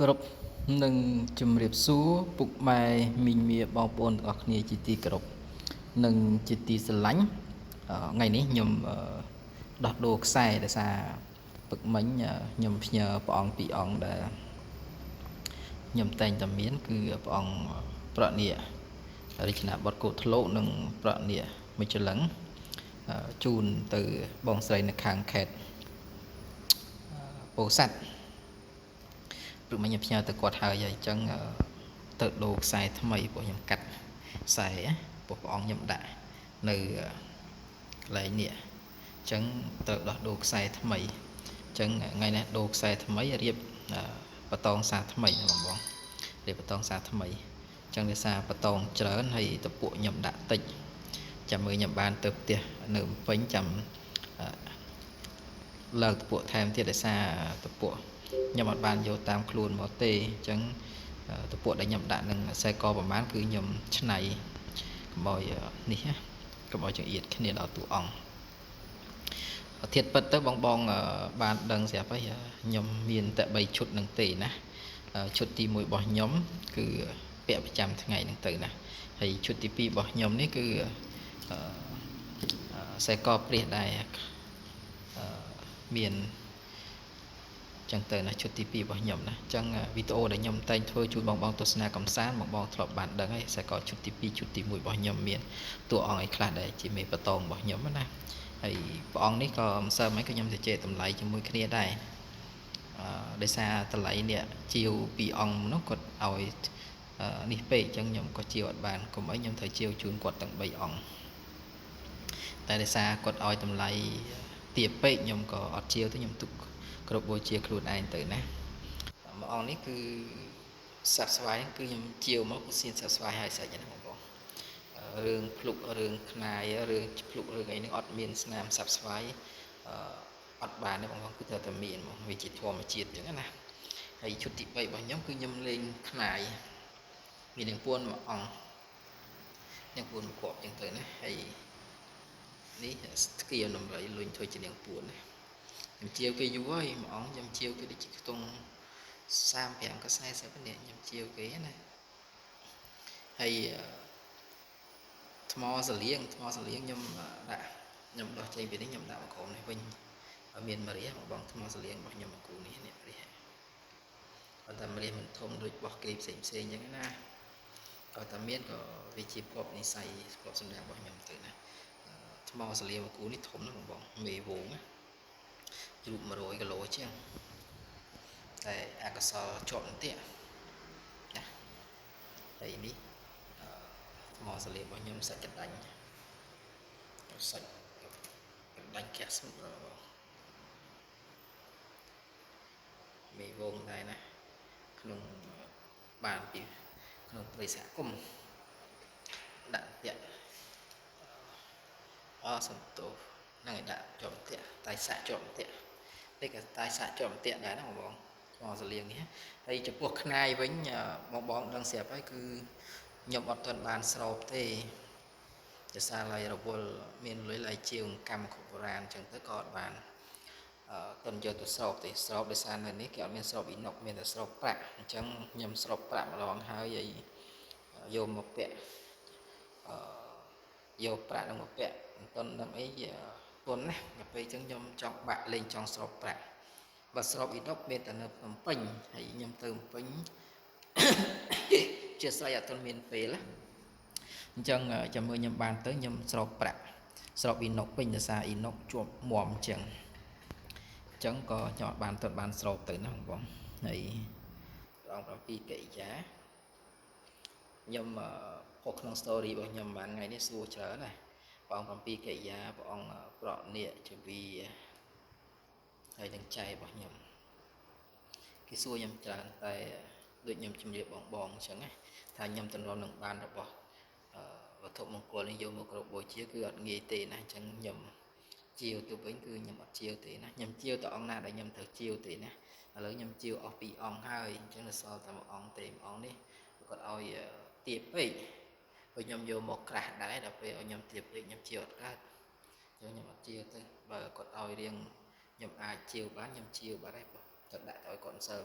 គ្រប់នឹងជំរាបសួរពុកម៉ែមីងមាបងប្អូនទាំងអស់គ្នាជាទីគោរពនិងជាទីស្រឡាញ់ថ្ងៃនេះខ្ញុំដោះដូរខ្សែដោយសារពឹកមិញខ្ញុំផ្ញើព្រះអង្គពីរអង្គដែលខ្ញុំតែងតែមានគឺព្រះអង្គប្រណិរចនាបថកោធ្លោកនិងប្រណិមិច្ឆលឹងជូនទៅបងស្រីនៅខាងខេត្តពោធិ៍សាត់ព្រឹកមិញខ្ញុំផ្ញើទៅគាត់ហើយអញ្ចឹងទៅដូរខ្សែថ្មីពួកខ្ញុំកាត់ខ្សែពួកព្រះអង្គខ្ញុំដាក់នៅកន្លែងនេះអញ្ចឹងត្រូវដោះដូរខ្សែថ្មីអញ្ចឹងថ្ងៃនេះដូរខ្សែថ្មីរៀបបតងសាថ្មីបងរៀបបតងសាថ្មីអញ្ចឹងដោយសារបតងច្រើនហើយតពួកខ្ញុំដាក់តិចចាំមើលខ្ញុំបានទៅផ្ទះនៅភ្នំពេញចាំលើកតពួកថែមទៀតដោយសារតពួកខ្ញុំអត់បានយកតាមខ្លួនមកទេអញ្ចឹងតពួកដែលខ្ញុំដាក់នឹងខ្សែកប្រហែលគឺខ្ញុំឆ្នៃកុំឲ្យនេះកុំឲ្យចង្អៀតគ្នាដល់តួអង្គធៀបពិតទៅបងបានដឹងស្រាប់ហើយខ្ញុំមានតែ3ឈុតនឹងទេណាឈុតទី1របស់ខ្ញុំគឺពាក់ប្រចាំថ្ងៃហ្នឹងទៅណាហើយឈុតទី2របស់ខ្ញុំនេះគឺខ្សែកព្រាសដែរមានចឹងទៅណាឈុតទី2របស់ខ្ញុំណាអញ្ចឹងវីដេអូដែលខ្ញុំតែងធ្វើជូនបងទស្សនាកំសាន្តបងធ្លាប់បានដឹងហើយខ្សែកឈុតទី2ឈុតទី1របស់ខ្ញុំមានតួអង្គឯខ្លះដែលជាមេបតងរបស់ខ្ញុំណាហើយព្រះអង្គនេះក៏មិនសូវមិនក៏ខ្ញុំទៅជែកតម្លៃជាមួយគ្នាដែរដោយសារតម្លៃនេះជាវ2អង្គនោះគាត់ឲ្យនេះពេកអញ្ចឹងខ្ញុំក៏ជាវអត់បានកុំអីខ្ញុំត្រូវជាវជូនគាត់ទាំង3អង្គតែដោយសារគាត់ឲ្យតម្លៃទាបពេកខ្ញុំក៏អត់ជាវទៅខ្ញុំទុកគ្រប់បូជាខ្លួនឯងទៅណាមួយអង្គនេះគឺសត្វស្វាយគឺខ្ញុំជាវមកគឺសៀនសត្វស្វាយហើយសាច់ណាបងរឿងភ្លុករឿងខ្នាយរឿងភ្លុករឿងអីនេះអត់មានស្នាមសត្វស្វាយអត់បានទេបងគឺត្រូវតែមានមកវាជាធម្មជាតិអញ្ចឹងណាហើយឈុតទី3របស់ខ្ញុំគឺខ្ញុំលេងខ្នាយមាននឹងពួនមួយអង្គនឹងពួនមួយគ្រាប់អញ្ចឹងទៅណាហើយនេះស្គីដំរីលុញធ្វើជានាងពួនណាខ្ញុំជាវគេយូរហើយមួយអង្គខ្ញុំជាវគេដូចជាខ្ទង់35ក៏40នាក់ខ្ញុំជាវគេណាហើយថ្មសលៀងខ្ញុំដាក់ខ្ញុំដោះចេញពីនេះខ្ញុំដាក់មកក្រុមនេះវិញឲ្យមានមរៀបងថ្មសលៀងរបស់ខ្ញុំមកគូនេះនេះមរៀប៉ុន្តែមរៀមិនធំដូចរបស់គេផ្សេងអញ្ចឹងណាក៏តែមានក៏វាជាប្រពនិស័យប្រពសម្ដែងរបស់ខ្ញុំទៅណាថ្មសលៀងមកគូនេះធំណាស់បងមេវងណាជ្រូក100គីឡូជាងតែអកុសលជាប់បន្ទាក់ណាហើយនេះថ្មសលៀងរបស់ខ្ញុំសាច់កណ្ដាញ់សាច់កណ្ដាញ់កាក់ស្មុកមេវងដែរណាក្នុងបានពីក្នុងព្រៃសហគមន៍ដាក់ទៀតសំទោនឹងឲ្យដាក់ជាប់ទៀតតែសាក់ជាប់ទៀតនេះក៏តែសាក់ជាប់ទៀតដែរណាបងថ្មសលៀងនេះហើយចំពោះខ្នាយវិញបងដឹងស្រាប់ហើយគឺខ្ញុំអត់ទាន់បានស្រោបទេដោយសារឡើយរវល់មានលុយឡាយជាវកម្មបុរាណអញ្ចឹងទៅក៏អត់បានទាន់យកទៅស្រោបទេស្រោបដោយសារនៅនេះគេអត់មានស្រោបអ៊ីណុកមានតែស្រោបប្រាក់អញ្ចឹងខ្ញុំស្រោបប្រាក់ម្ដងហើយយកមកពាក់យកប្រាក់នឹងមកពាក់មិនទាន់ដឹងអីទន់ណាដល់ពេលអញ្ចឹងខ្ញុំចង់បាក់លេងចង់ស្រោបប្រាក់បើស្រោបអ៊ីណុកមានតែនៅភ្នំពេញហើយខ្ញុំទៅភ្នំពេញជាស្រ័យអត់ទាន់មានពេលណាអញ្ចឹងចាំមើលខ្ញុំបានទៅខ្ញុំស្រោបប្រាក់ស្រោបអ៊ីណុកពេញដោយសារអ៊ីណុកជាប់មាំអញ្ចឹងក៏ខ្ញុំអត់បានបានស្រោបទៅណាបងហើយព្រះអង្គ7កិរិយាខ្ញុំផុសក្នុង story របស់ខ្ញុំបានថ្ងៃនេះសួរច្រើនណាព្រះអង្គ7កិរិយាព្រះអង្គប្រណិជវីហើយនឹងចែរបស់ខ្ញុំគេសួរខ្ញុំច្រើនតែដូចខ្ញុំជំរាបបងអញ្ចឹងណាថាខ្ញុំទន្ទឹមនឹងបានរបស់វត្ថុមង្គលនេះយកមកគ្រប់បូជាគឺអត់ងាយទេណាអញ្ចឹងខ្ញុំជាវទៅវិញគឺខ្ញុំអត់ជាវទេណាខ្ញុំជាវទៅអង្គណាដែលខ្ញុំត្រូវជាវទេណាឥឡូវខ្ញុំជាវអស់2អង្គហើយអញ្ចឹងនៅសល់តែ1អង្គទេ1អង្គនេះគាត់ឲ្យទាបពេកព្រោះខ្ញុំយកមកក្រាស់ដែរដល់ពេលឲ្យខ្ញុំទាបពេកខ្ញុំជាវអត់កើតអញ្ចឹងខ្ញុំអត់ជាវទេបើគាត់ឲ្យរៀងខ្ញុំអាចជាវបានខ្ញុំជាវបាត់ហើយទៅដាក់ទៅឲ្យគាត់សើម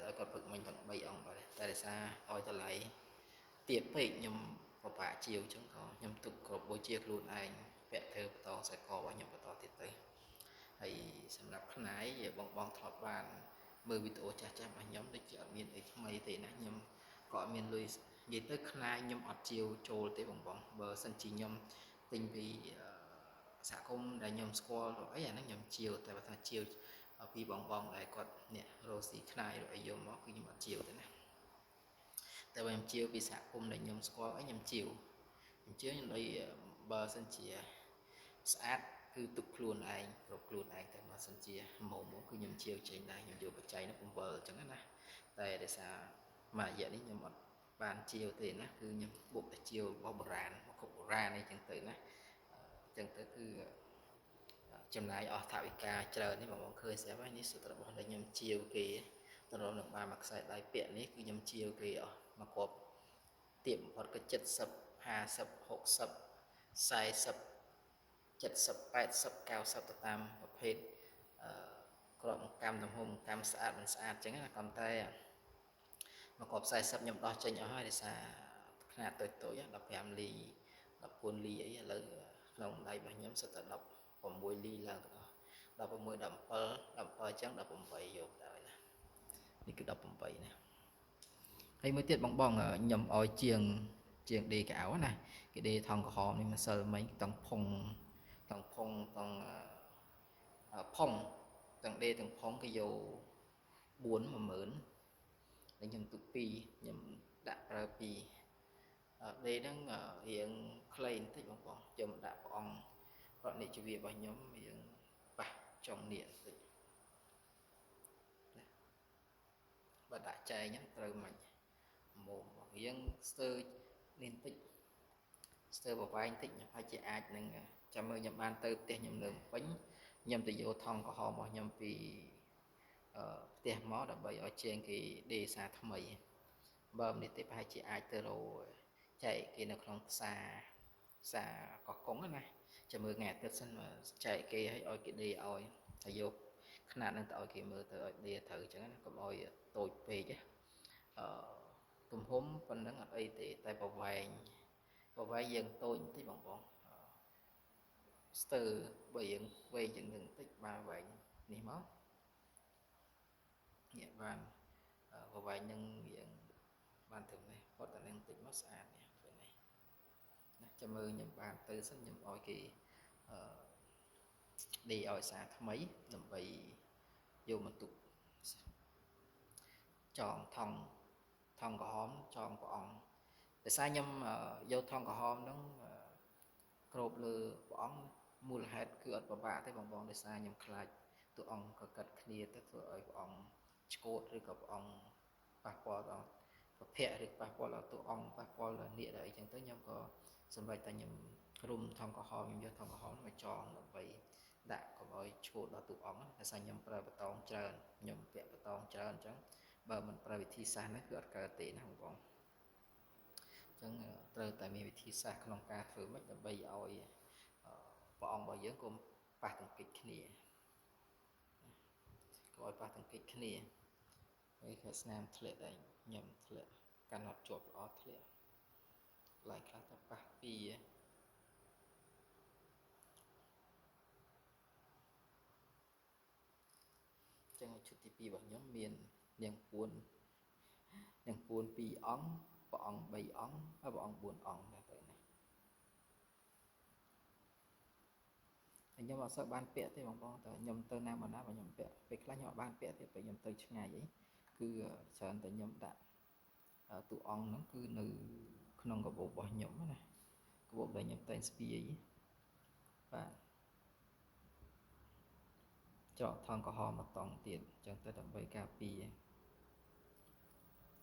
ដល់គាត់ផឹកមិញទាំង3អង្គបាទតែដោយសារឲ្យតម្លៃទៀតពេកខ្ញុំពិបាកជាវអញ្ចឹងក៏ខ្ញុំទុកគ្រប់បូជាខ្លួនឯងពាក់ធ្វើបន្តខ្សែករបស់ខ្ញុំបន្តទៀតទៅហើយសម្រាប់ខ្នាយបងធ្លាប់បានមើលវីដេអូចាស់របស់ខ្ញុំដូចជាអត់មានអីថ្មីទេណាខ្ញុំក៏អត់មានលុយនិយាយទៅខ្នាយខ្ញុំអត់ជាវចូលទេបងបើសិនជាខ្ញុំទិញពីសហគមន៍ដែលខ្ញុំស្គាល់អីអាហ្នឹងខ្ញុំជាវតែបើថាជាវពីបងដែលគាត់អ្នករស់ស៊ីខ្នាយឬអីយកមកគឺខ្ញុំអត់ជាវទេណាតែបើខ្ញុំជាវពីសហគមន៍ដែលខ្ញុំស្គាល់អីខ្ញុំជាវខ្ញុំដូចបើសិនជាស្អាតគឺទុកខ្លួនឯងគ្រប់ខ្លួនឯងតែបើសិនជាមកគឺខ្ញុំជាវចេញដែរខ្ញុំយកបច្ច័យនោះ7អញ្ចឹងណាតែដោយសារមួយរយៈនេះខ្ញុំអត់បានជាវទេណាគឺខ្ញុំបុកតែជាវរបស់បុរាណមកគ្រប់បុរាណអីចឹងទៅណាអញ្ចឹងទៅគឺចំណាយអស់ថវិកាច្រើននេះបងឃើញស្រាប់ហើយនេះសុទ្ធរបស់ដែលខ្ញុំជាវគេទៅរកនឹងបានមួយខ្សែដៃពាក់នេះគឺខ្ញុំជាវគេអស់មកគ្រប់ទៀបបំផុតក៏70 50 60 40 70 80 90ទៅតាមប្រភេទក្របកម្មទំហំកម្មស្អាតមិនស្អាតអញ្ចឹងណាក៏តែមកគ្រាប់40ខ្ញុំដោះចេញអស់ហើយដោយសារຂະຫນាតតូច15លី14លីអីឥឡូវក្នុងដៃរបស់ខ្ញុំសុទ្ធតែ16លីឡើងទាំងអស់16 17អញ្ចឹង18យកដែរណានេះគឺ18ណាហើយមួយទៀតបងខ្ញុំឲ្យជាងដេកៅណាគេដេថងក្រហមនេះម្សិលមិញទាំងផុងទាំងផុងទាំងដេទាំងផុងគេយក4 10000ហើយខ្ញុំទុក2ខ្ញុំដាក់ប្រើ2ដេហ្នឹងរៀងខ្លីបន្តិចបងខ្ញុំដាក់ព្រះអង្គប្រតិជីវៈរបស់ខ្ញុំរៀងប៉ះចុងនៀកបន្តិចណាបើដាក់ចែងហ្នឹងត្រូវមិនមករៀងស្ទើរនេះបន្តិចស្ទើរប្រវែងបន្តិចហើយជាអាចនឹងចាំមើលខ្ញុំបានទៅផ្ទះខ្ញុំនៅពេញខ្ញុំទៅយកថង់ក្រហមរបស់ខ្ញុំពីផ្ទះមកដើម្បីឲ្យជាងគេដេសារថ្មីបើមិនទេប្រហែលជាអាចទៅរកចែកគេនៅក្នុងផ្សារកោះកុងណាចាំមើលថ្ងៃអាទិត្យសិនចែកគេឲ្យគេដេឲ្យហើយយកຂະຫນាតនឹងទៅឲ្យគេមើលទៅឲ្យដេត្រូវអញ្ចឹងណាកុំឲ្យតូចពេកទំហំប៉ុណ្ណឹងអត់អីទេតែប្រវែងយើងតូចបន្តិចបងស្ទើរបើយើងវែងជាងនឹងបន្តិចបានវែងនេះមកនេះបានប្រវែងនឹងយើងបានត្រឹមនេះផុតតែនឹងបន្តិចមកស្អាតនេះឃើញនេះណាចាំមើលខ្ញុំបានទៅសិនខ្ញុំឲ្យគេដេឲ្យសារថ្មីដើម្បីយកមកទុកចងថង់ក្រហមចងព្រះអង្គដោយសារខ្ញុំយកថង់ក្រហមហ្នឹងគ្របលើព្រះអង្គមូលហេតុគឺអត់ពិបាកទេបងដោយសារខ្ញុំខ្លាចតួអង្គក៏កាត់គ្នាទៅធ្វើឲ្យព្រះអង្គឆ្កូតឬក៏ព្រះអង្គប៉ះពាល់ដល់ប្រភពឬប៉ះពាល់ដល់តួអង្គប៉ះពាល់ដល់នាគដល់អីចឹងទៅខ្ញុំក៏សម្រេចតែខ្ញុំរុំថង់ក្រហមខ្ញុំយកថង់ក្រហមមកចងដើម្បីដាក់កុំឲ្យឆ្កូតដល់តួអង្គដោយសារខ្ញុំប្រើបតងច្រើនខ្ញុំពាក់បតងច្រើនអញ្ចឹងបើមិនប្រើវិធីសាស្ត្រនេះគឺអត់កើតទេណាបងអញ្ចឹងត្រូវតែមានវិធីសាស្ត្រក្នុងការធ្វើម៉េចដើម្បីឲ្យព្រះអង្គរបស់យើងកុំប៉ះទង្គិចគ្នាកុំឲ្យប៉ះទង្គិចគ្នាហើយគឺស្នាមធ្លាក់ដែរខ្ញុំធ្លាក់កាន់អត់ជាប់ល្អធ្លាក់ឡាយខ្លះទៅប៉ះពីចឹងឈុតទី2របស់ខ្ញុំមាននាងពួន2អង្គព្រះអង្គ3អង្គហើយព្រះអង្គ4អង្គដែរទៅណាខ្ញុំអត់សូវបានពាក់ទេបងតែខ្ញុំទៅណាមកណាបើខ្ញុំពាក់ពេលខ្លះខ្ញុំអត់បានពាក់ទេពេលខ្ញុំទៅឆ្ងាយអីគឺច្រើនតែខ្ញុំដាក់តួអង្គហ្នឹងគឺនៅក្នុងកាបូបរបស់ខ្ញុំណាកាបូបដែលខ្ញុំតែងស្ពាយបាទចកថងក្រហមមកតង់ទៀតអញ្ចឹងទៅដើម្បីការពារ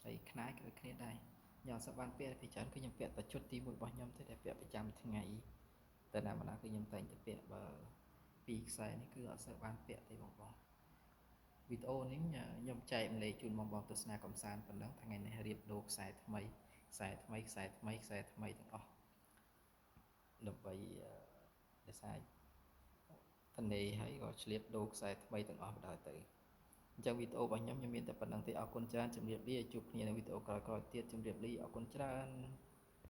ហើយខ្នាយគឺគ្នាដែរខ្ញុំអត់សូវបានពាក់ពីច្រើនគឺខ្ញុំពាក់តែជុតទី1របស់ខ្ញុំទេតែពាក់ប្រចាំថ្ងៃតែណាគឺខ្ញុំតែងតែពាក់បើ2ខ្សែនេះគឺអត់សូវបានពាក់ទេបងវីដេអូនេះខ្ញុំចែកម្លែកជូនបងទស្សនាកំសាន្តប៉ុណ្ណឹងថ្ងៃនេះរៀបដូរខ្សែថ្មីទាំងអស់ដើម្បីដោយសារធនេហើយក៏ឆ្លៀតដូរខ្សែថ្មីទាំងអស់បណ្ដោយទៅ ចឹងវីដេអូរបស់ខ្ញុំមានតែប៉ុណ្្នឹងទេអរគុណច្រើនជម្រាបលាជួបគ្នានៅវីដេអូក្រោយៗទៀតជម្រាបលាអរគុណច្រើន